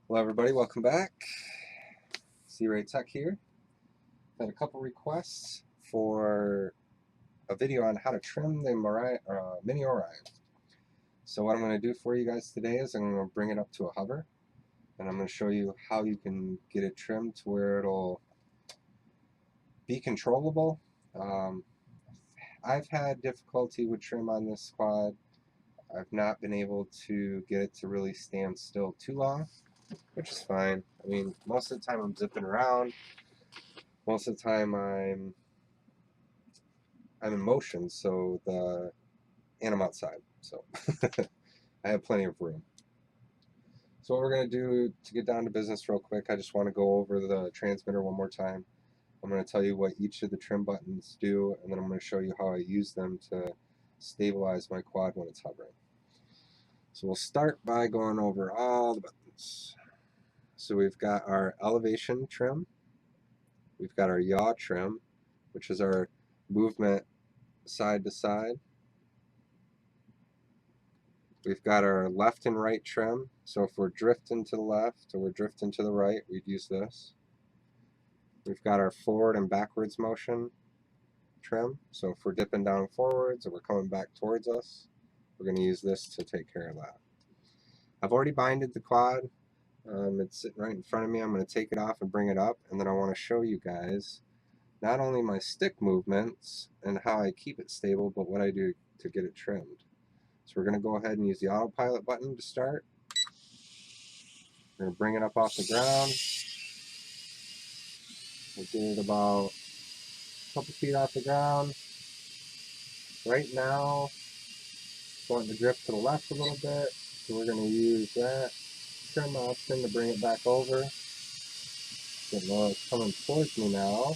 Hello everybody, welcome back. C-Ray Tech here. Had a couple requests for a video on how to trim the Mini Orion. So what I'm going to do for you guys today is I'm going to bring it up to a hover, and I'm going to show you how you can get it trimmed to where it'll be controllable. I've had difficulty with trim on this quad. I've not been able to get it to really stand still too long, which is fine. I mean, most of the time I'm zipping around. Most of the time I'm in motion, and I'm outside, so I have plenty of room. So what we're going to do to get down to business real quick, I just want to go over the transmitter one more time. I'm going to tell you what each of the trim buttons do, and then I'm going to show you how I use them to stabilize my quad when it's hovering. So we'll start by going over all the buttons. So we've got our elevation trim, we've got our yaw trim, which is our movement side to side. We've got our left and right trim, so if we're drifting to the left or we're drifting to the right, we'd use this. We've got our forward and backwards motion trim, so if we're dipping down forwards or we're coming back towards us, we're going to use this to take care of that. I've already binded the quad. It's sitting right in front of me. I'm going to take it off and bring it up, and then I want to show you guys not only my stick movements and how I keep it stable, but what I do to get it trimmed. So we're going to go ahead and use the autopilot button to start. We're going to bring it up off the ground. We'll get it about a couple feet off the ground. Right now, it's wanting to drift to the left a little bit, so we're going to use that trim option to bring it back over. It's coming towards me now.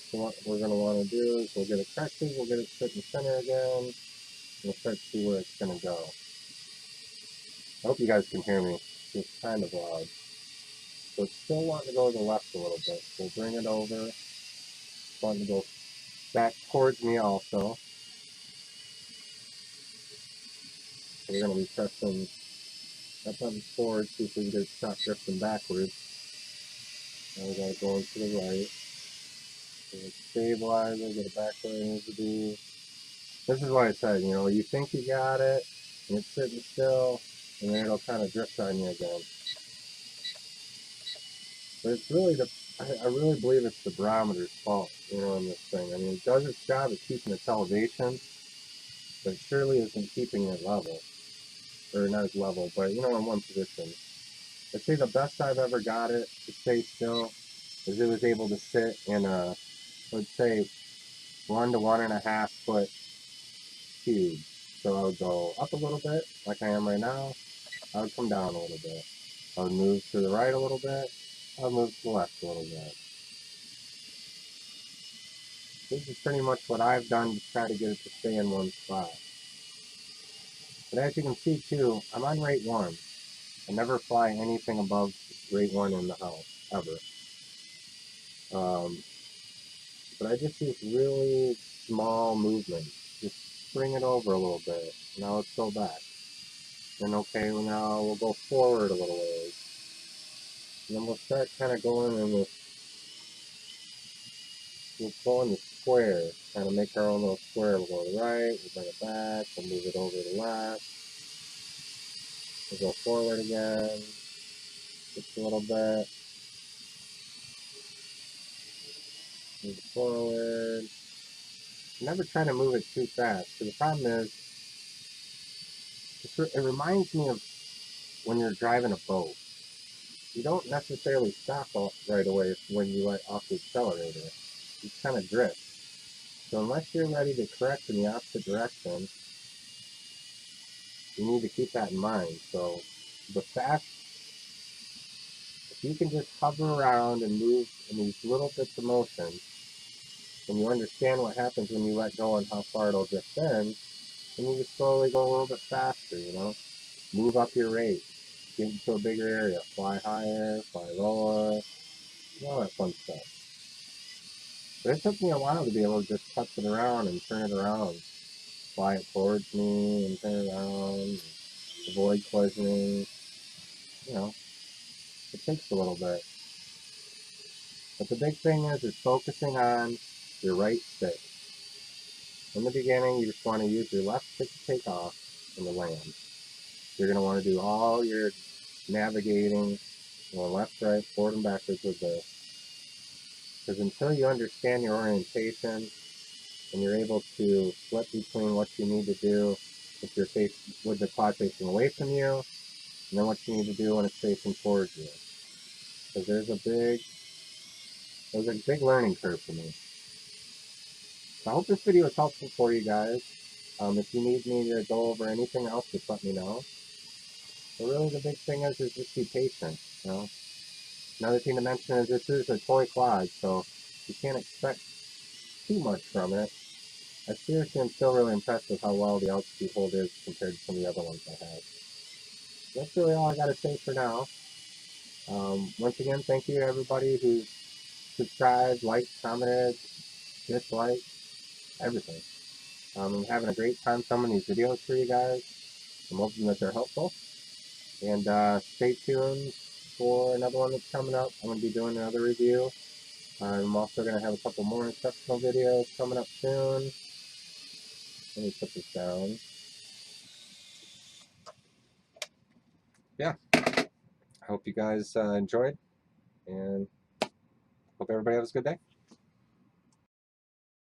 So what we're going to want to do is we'll get it corrected, we'll get it sit in center again, and we'll start to see where it's going to go. I hope you guys can hear me. It's kind of loud. So it's still wanting to go to the left a little bit. We'll bring it over. It's wanting to go back towards me also. So we're going to be pressing that button forward, see if we can get it to stop drifting backwards. Now we got it going to the right. So let's stabilize it, get it back where it needs to be. This is what I said, you think you got it, and it's sitting still, and then it'll kind of drift on you again. But it's really I really believe it's the barometer's fault, in this thing. I mean, it does its job of keeping its elevation, but it surely isn't keeping it level. Or not as level, but in one position. I'd say the best I've ever got it to stay still is it was able to sit in a, let's say, 1 to 1.5 foot cube. So I would go up a little bit, like I am right now. I would come down a little bit. I would move to the right a little bit. I would move to the left a little bit. This is pretty much what I've done to try to get it to stay in one spot. But as you can see too, I'm on rate 1. I never fly anything above rate 1 in the house, ever. But I just use really small movements. Just bring it over a little bit. Now let's go back. And okay, well now we'll go forward a little ways. And then we'll start kind of going in this, we'll go in the square, kind of make our own little square. We'll go to the right, we'll bring it back, we'll move it over to the left. We'll go forward again, just a little bit. Move it forward. Never try to move it too fast, because the problem is, it reminds me of when you're driving a boat. You don't necessarily stop right away when you let off the accelerator. You kind of drift. So unless you're ready to correct in the opposite direction, you need to keep that in mind. So if you can just hover around and move in these little bits of motion, and you understand what happens when you let go and how far it'll drift in, then you just slowly go a little bit faster, Move up your rate. Get into a bigger area. Fly higher, fly lower, all that fun stuff. But it took me a while to be able to just touch it around and turn it around. Fly it towards me and turn it around. Avoid collisioning. It takes a little bit. But the big thing is focusing on your right stick. In the beginning, you just want to use your left stick to take off and to land. You're going to want to do all your navigating, left, right, forward, and backwards with this. Because until you understand your orientation and you're able to flip between what you need to do with the quad facing away from you, and then what you need to do when it's facing towards you. Because there's a big learning curve for me. So I hope this video is helpful for you guys. If you need me to go over anything else, just let me know. But really the big thing is just be patient. Another thing to mention is this is a toy quad, so you can't expect too much from it. I seriously am still really impressed with how well the altitude hold is compared to some of the other ones I have. That's really all I got to say for now. Once again, thank you to everybody who's subscribed, liked, commented, disliked, everything. I'm having a great time filming these videos for you guys. I'm hoping that they're helpful. And stay tuned for another one that's coming up. I'm going to be doing another review. I'm also going to have a couple more instructional videos coming up soon. Let me put this down. Yeah, I hope you guys enjoyed, and hope everybody has a good day.